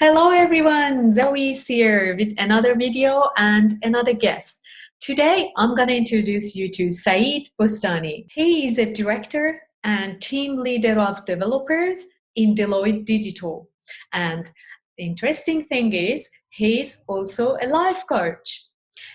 Hello everyone, Zoe is here with another video and another guest. Today I'm going to introduce you to Saeed Bostani. He is a director and team leader of developers in Deloitte Digital. And the interesting thing is, he's also a life coach.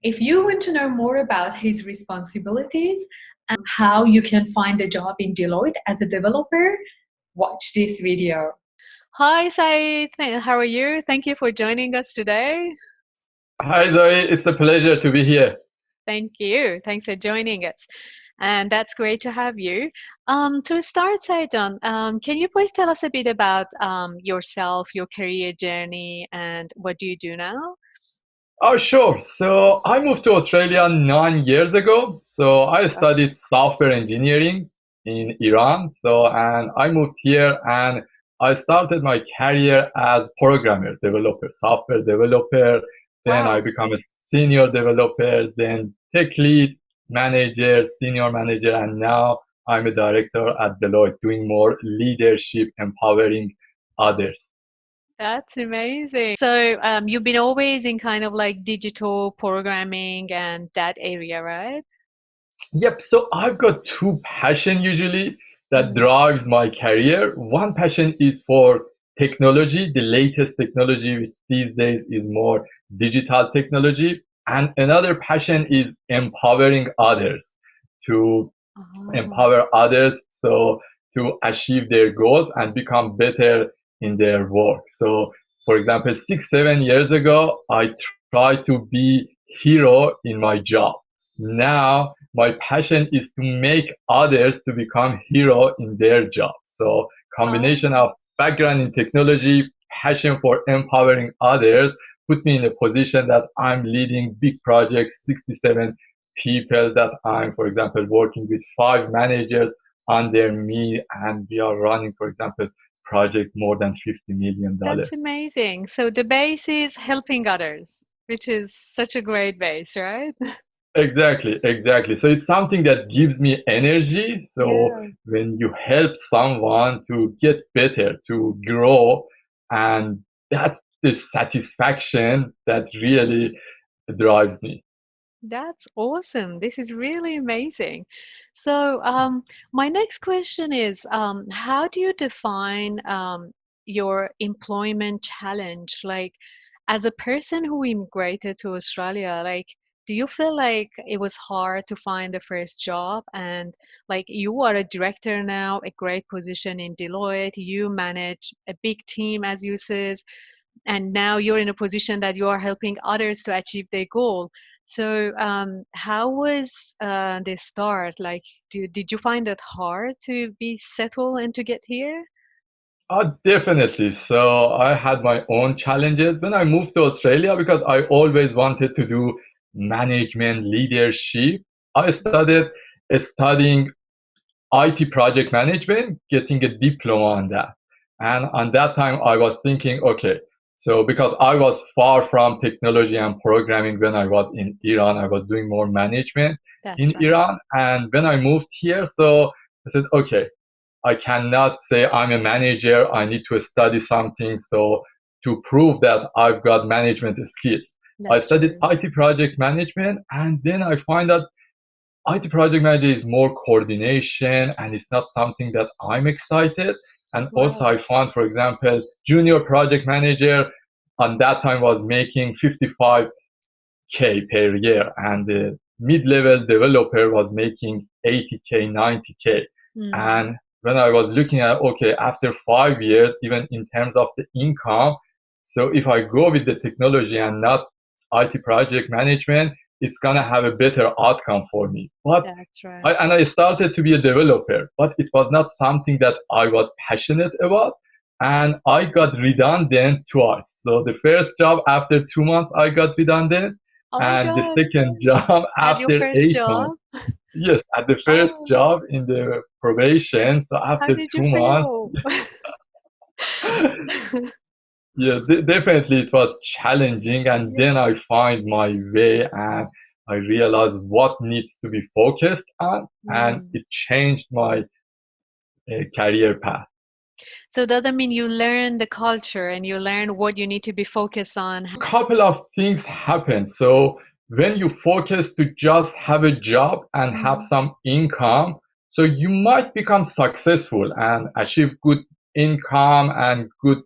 If you want to know more about his responsibilities and how you can find a job in Deloitte as a developer, watch this video. Hi, Saeed. How are you? Thank you for joining us today. Hi Zoe, it's a pleasure to be here. Thank you. Thanks for joining us. And that's great to have you. To start, Saeed, can you please tell us a bit about yourself, your career journey, and what do you do now? Oh, sure. So I moved to Australia 9 years ago. So I studied software engineering in Iran. And I moved here and I started my career as programmer, developer, software developer. Then I Wow. become a senior developer, then tech lead, manager, senior manager, and now I'm a director at Deloitte doing more leadership, empowering others. That's amazing. So you've been always in kind of like digital programming and that area, right? Yep, so I've got two passion usually that Mm. drives my career. One passion is for technology, the latest technology, which these days is more digital technology. And another passion is empowering others to Oh, empower others so to achieve their goals and become better in their work. So for example, 6, 7 years ago, I tried to be hero in my job. Now my passion is to make others to become hero in their job. So combination oh. of background in technology, passion for empowering others put me in a position that I'm leading big projects, 67 people that I'm, for example, working with 5 managers under me, and we are running, for example, project more than $50 million. That's amazing. So the base is helping others, which is such a great base, right? Exactly, exactly. So it's something that gives me energy. So Yeah, when you help someone to get better, to grow, and that's the satisfaction that really drives me. that's awesome. This is really amazing. So, my next question is, how do you define your employment challenge? Like, as a person who immigrated to Australia, like, do you feel like it was hard to find the first job? And like, you are a director now, a great position in Deloitte, you manage a big team, as you said, and now you're in a position that you are helping others to achieve their goal. So how was the start? Like, did you find it hard to be settled and to get here? Definitely. So I had my own challenges when I moved to Australia because I always wanted to do management leadership. I started studying IT project management, getting a diploma on that. And on that time, I was thinking, okay, so because I was far from technology and programming when I was in Iran, I was doing more management That's in right. Iran. And when I moved here, so I said, okay, I cannot say I'm a manager. I need to study something. So to prove that I've got management skills, I That's studied true. IT project management, and then I find that IT project manager is more coordination and it's not something that I'm excited. And also Wow. I found, for example, junior project manager on that time was making 55K per year and the mid-level developer was making 80K, 90K. Hmm. And when I was looking at, okay, after 5 years, even in terms of the income, so if I go with the technology and not IT project management, it's gonna have a better outcome for me. But That's right. I started to be a developer, but it was not something that I was passionate about. And I got redundant twice. So the first job after 2 months, I got redundant. Oh my And the God. second job As your after first 8 months. job? Yes, at the first Oh, job in the probation. So how after did you 2 months, feel? yeah, definitely it was challenging. And Yeah. then I find my way and I realized what needs to be focused on. And Mm. it changed my career path. So does that mean you learn the culture and you learn what you need to be focused on? Couple of things happen. So when you focus to just have a job and have Mm, some income, so you might become successful and achieve good income and good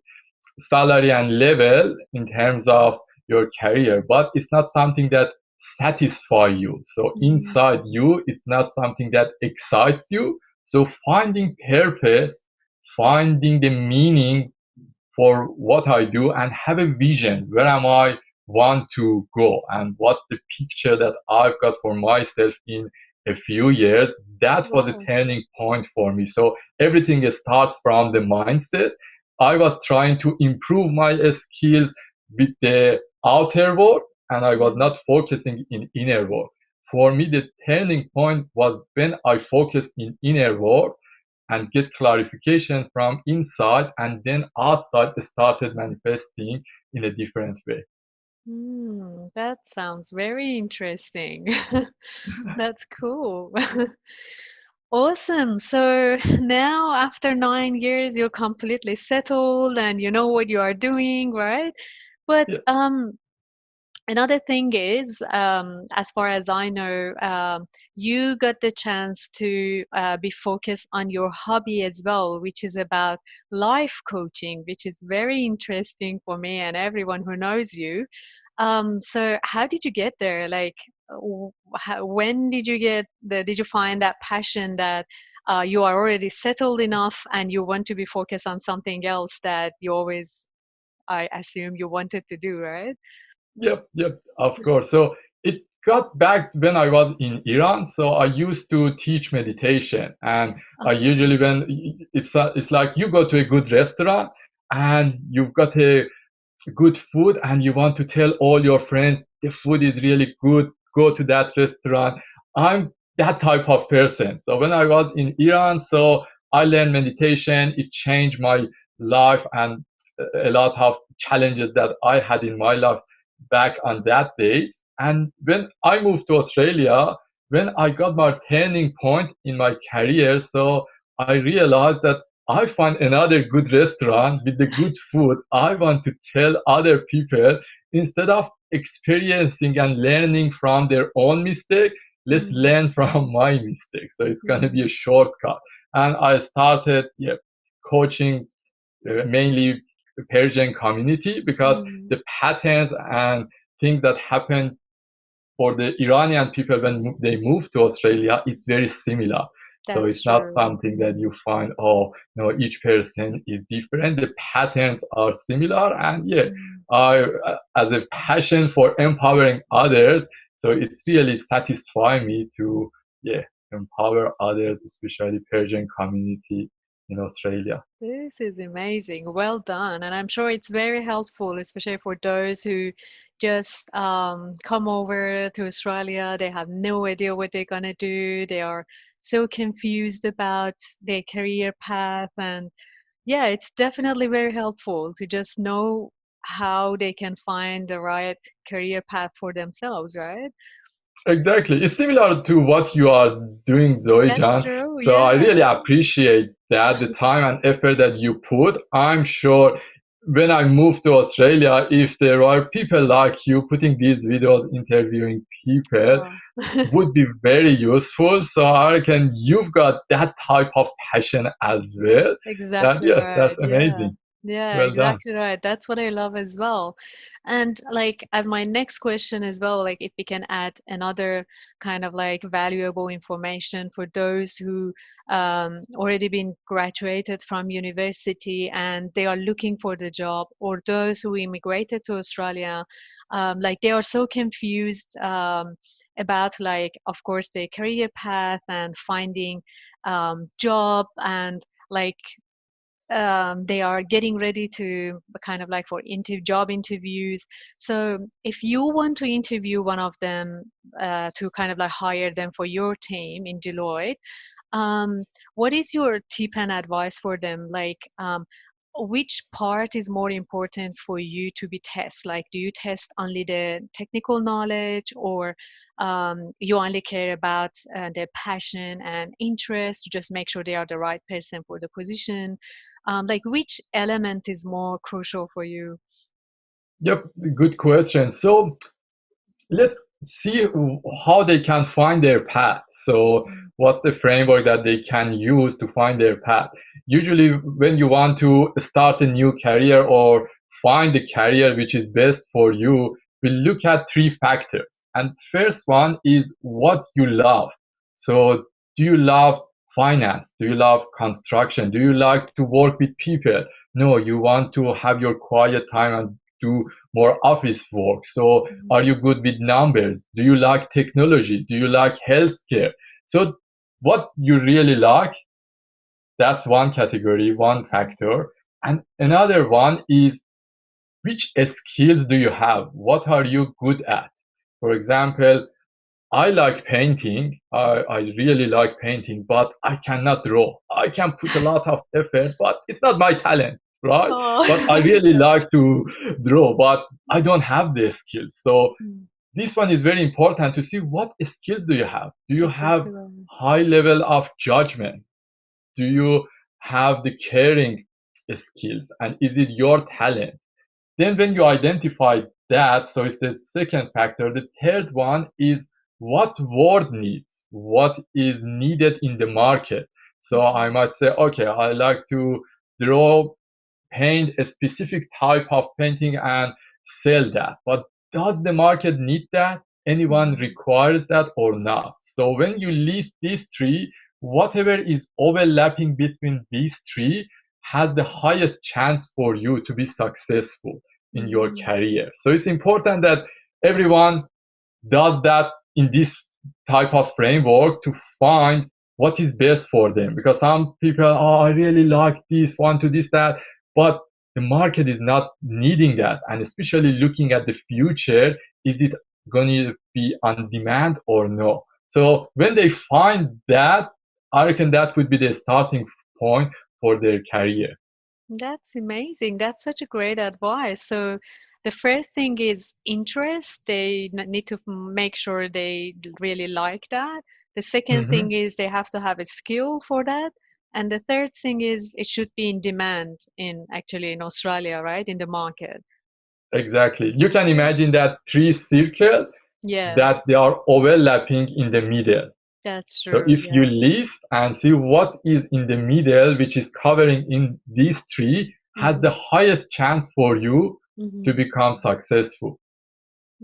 salary and level in terms of your career, but it's not something that satisfy you. So mm, inside you, it's not something that excites you. So finding purpose, finding the meaning for what I do and have a vision. Where am I want to go and what's the picture that I've got for myself in a few years? That was a wow. turning point for me. So everything starts from the mindset. I was trying to improve my skills with the outer world and I was Mm, not focusing in inner world. For me, the turning point was when I focused in inner world and get clarification from inside and then outside started manifesting in a different way. that sounds very interesting. That's cool. Awesome. So now, after 9 years, you're completely settled and you know what you are doing, right? But Yeah. another thing is, as far as I know, you got the chance to be focused on your hobby as well, which is about life coaching, which is very interesting for me and everyone who knows you. So how did you get there? Like, when did you did you find that passion that you are already settled enough and you want to be focused on something else that you always, I assume you wanted to do, right? Yep, of course. So it got back when I was in Iran. So I used to teach meditation, and I Oh, usually when it's like you go to a good restaurant and you've got a good food and you want to tell all your friends the food is really good, go to that restaurant. I'm that type of person. So when I was in Iran, so I learned meditation. It changed my life and a lot of challenges that I had in my life back on that days. And when I moved to Australia, when I got my turning point in my career, so I realized that I find another good restaurant with the good food. I want to tell other people instead of experiencing and learning from their own mistake, let's mm, learn from my mistakes. So it's going to be mm, a shortcut. And I started coaching mainly the Persian community because mm. the patterns and things that happen for the Iranian people when they move to Australia, it's very similar. So That's it's not true. something that you find, oh, no, each person is different. The patterns are similar. And yeah, Mm. I, as a passion for empowering others, so it's really satisfying me to, yeah, empower others, especially Persian community in Australia. This is amazing. Well done. And I'm sure it's very helpful, especially for those who just come over to Australia. They have no idea what they're going to do. They are so confused about their career path. And yeah, it's definitely very helpful to just know how they can find the right career path for themselves, right? Exactly. It's similar to what you are doing, Zoe That's John. true. So I Yeah. really appreciate that, the time and effort that you put. I'm sure when I move to Australia, if there are people like you putting these videos, interviewing people, Oh. would be very useful. So I reckon you've got that type of passion as well. That, Exactly yes, that's right. Yeah. amazing. Yeah, Well done. exactly right. That's what I love as well. And like as my next question as well, like if we can add another kind of like valuable information for those who already been graduated from university and they are looking for the job, or those who immigrated to Australia, like they are so confused about like, of course, their career path and finding job and like they are getting ready to kind of like for job interviews. So if you want to interview one of them to kind of like hire them for your team in Deloitte, um, what is your tip and advice for them? Like, which part is more important for you to be test? Like, do you test only the technical knowledge, or you only care about their passion and interest to just make sure they are the right person for the position? Like which element is more crucial for you? Yep, good question. So let's see how they can find their path. So what's the framework that they can use to find their path? Usually when you want to start a new career or find the career which is best for you, we look at three factors. And first one is what you love. So do you love finance? Do you love construction? Do you like to work with people? No, you want to have your quiet time and do more office work. So are you good with numbers? Do you like technology? Do you like healthcare? So what you really like, that's one category, one factor. And another one is which skills do you have? What are you good at? For example, I like painting. I really like painting, but I cannot draw. I can put a lot of effort, but it's not my talent, right? But I Oh. really like to draw, but I don't have the skills. So this one is very important to see what skills do you have. Do you have Exactly right. high level of judgment? Do you have the caring skills? And is it your talent? Then when you identify that, so it's the second factor. The third one is what world needs, what is needed in the market. So I might say, okay, I like to draw, paint a specific type of painting and sell that. But does the market need that? Anyone requires that or not? So when you list these three, whatever is overlapping between these three has the highest chance for you to be successful in your career. So it's important that everyone does that in this type of framework to find what is best for them. Because some people, oh, I really like this, want to this, that, but the market is not needing that. And especially looking at the future, is it going to be on demand or no? So when they find that, I reckon that would be the starting point for their career. That's amazing. That's such a great advice. So the first thing is interest. They need to make sure they really like that. The second Mhm. thing is they have to have a skill for that. And the third thing is it should be in demand in actually in Australia, right? In the market. Exactly. You can imagine that three circles Yeah, that they are overlapping in the middle. that's So true. if you Yeah. list and see what is in the middle, which is covering in these three, has the Mm-hmm. highest chance for you to Mm-hmm. become successful.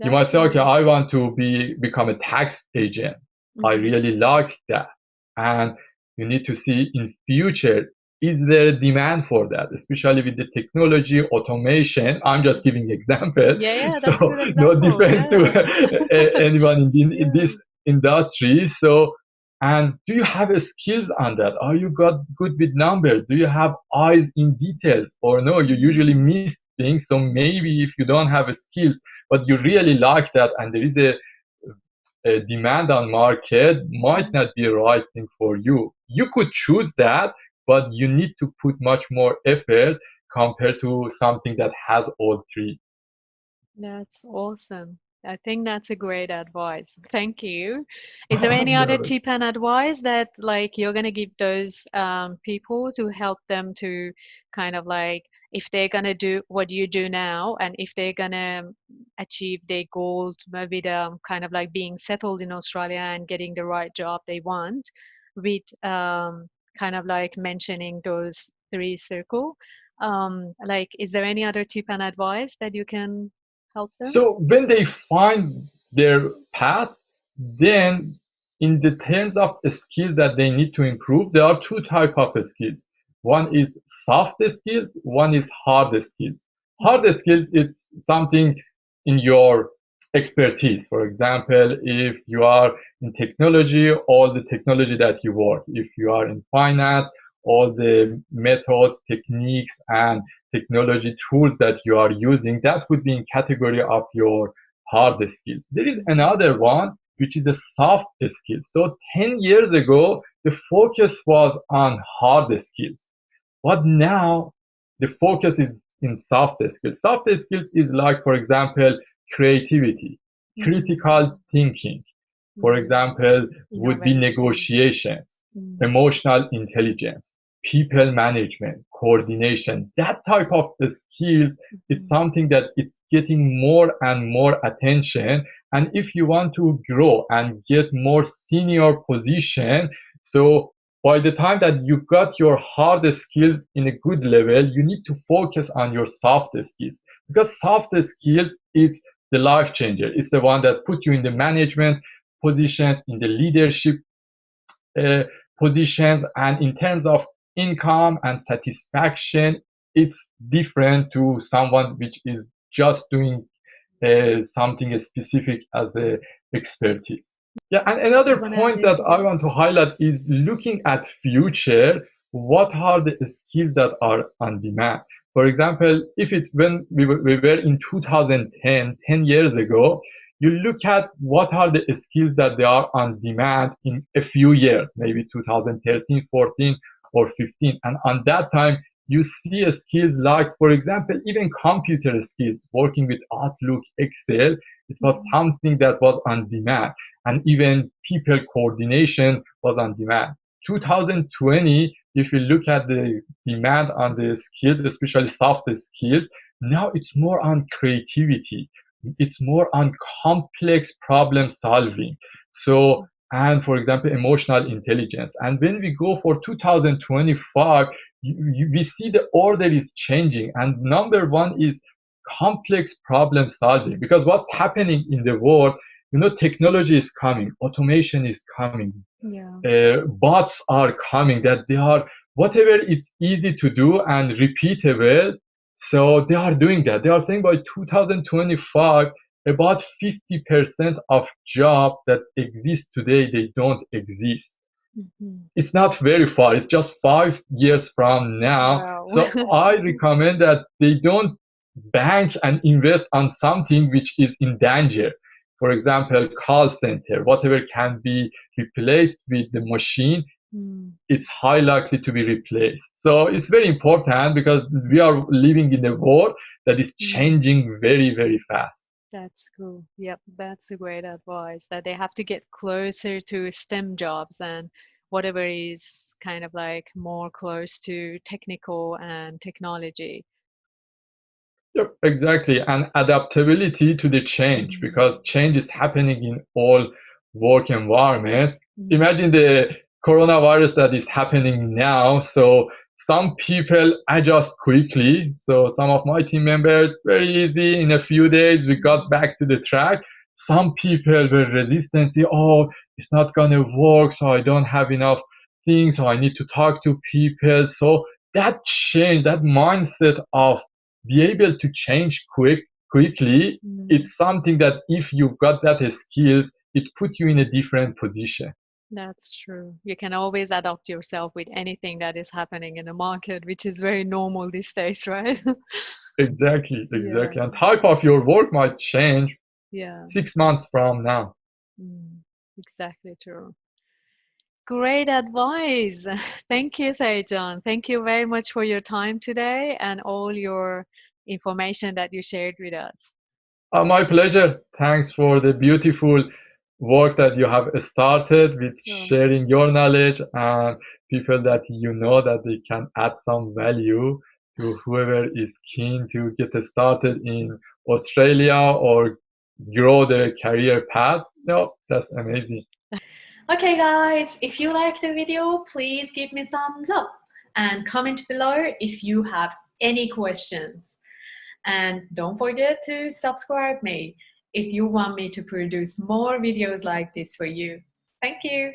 You might That's say, okay, amazing. I want to become a tax agent. I Mm-hmm. really like that. And you need to see in future, is there a demand for that, especially with the technology, automation. I'm just giving example. Yeah, yeah, So that's a good no example. defense to Yeah. anyone in Yeah. this industry. So, and do you have skills on that? Are you got good with numbers? Do you have eyes in details or no? You usually Mm-hmm. miss things. So maybe if you don't have skills, but you really like that and there is a demand on market, might not be the right thing for you. You could choose that, but you need to put much more effort compared to something that has all three. That's awesome. I think that's a great advice. Thank you. Is there any other tip and advice that like you're gonna give those people to help them to kind of like if they're gonna do what you do now and if they're gonna achieve their goal, maybe the kind of like being settled in Australia and getting the right job they want, with kind of like mentioning those three circle. Like, is there any other tip and advice that you can help them? So when they find their path, then in the terms of skills that they need to improve, there are two type of skills. One is soft skills, one is hard skills. Hard skills, it's something in your expertise. For example, if you are in technology, all the technology that you work. If you are in finance, all the methods, techniques, and technology tools that you are using, that would be in category of your hard skills. There is another one, which is the soft skills. So 10 years ago, the focus was on hard skills. But now the focus is in soft skills. Soft skills is like, for example, creativity, Mm, critical thinking. For mm, example, would be innovation. negotiations, Mm, emotional intelligence. people management, coordination, that type of skills, it's something that it's getting more and more attention. And if you want to grow and get more senior position, so by the time that you got your hard skills in a good level, you need to focus on your soft skills, because soft skills is the life changer. It's the one that put you in the management positions, in the leadership uh, positions, and in terms of income and satisfaction, it's different to someone which is just doing something specific as a expertise. Yeah, and another point that I want to highlight is looking at future, what are the skills that are on demand? For example, when we were in 2010, 10 years ago, you look at what are the skills that they are on demand in a few years, maybe 2013, 14, or 15. And on that time, you see skills like, for example, even computer skills, working with Outlook, Excel, it was something that was on demand. And even people coordination was on demand. 2020, if you look at the demand on the skills, especially soft skills, now it's more on creativity. It's more on complex problem solving. So, and for example, emotional intelligence. And when we go for 2025, we see the order is changing. And number one is complex problem solving, because what's happening in the world, technology is coming, automation is coming, bots are coming, that they are, whatever it's easy to do and repeatable, so they are doing that. They are saying by 2025, about 50% of jobs that exist today, they don't exist. It's not very far. It's just 5 years from now. Wow. So I recommend that they don't bank and invest on something which is in danger. For example, call center, whatever can be replaced with the machine, it's high likely to be replaced. So it's very important, because we are living in a world that is changing very, very fast. That's cool. Yep, that's a great advice, that they have to get closer to STEM jobs and whatever is kind of like more close to technical and technology. Yep, exactly. And adaptability to the change, because change is happening in all work environments. Imagine the coronavirus that is happening now. So some people adjust quickly. So some of my team members, very easy. In a few days, we got back to the track. Some people were resistant. Say, oh, it's not going to work. So I don't have enough things. So I need to talk to people. So that change, that mindset of be able to change quickly, it's something that if you've got that skills, it put you in a different position. That's true. You can always adapt yourself with anything that is happening in the market, which is very normal these days, right? Exactly. And type of your work might change 6 months from now. Exactly true. Great advice. Thank you, Saeed-John. Thank you very much for your time today and all your information that you shared with us. My pleasure. Thanks for the beautiful work that you have started with sharing your knowledge, and people that that they can add some value to whoever is keen to get started in Australia or grow their career path. No, that's amazing. Okay guys, if you like the video, please give me a thumbs up and comment below if you have any questions. And don't forget to subscribe me if you want me to produce more videos like this for you. Thank you.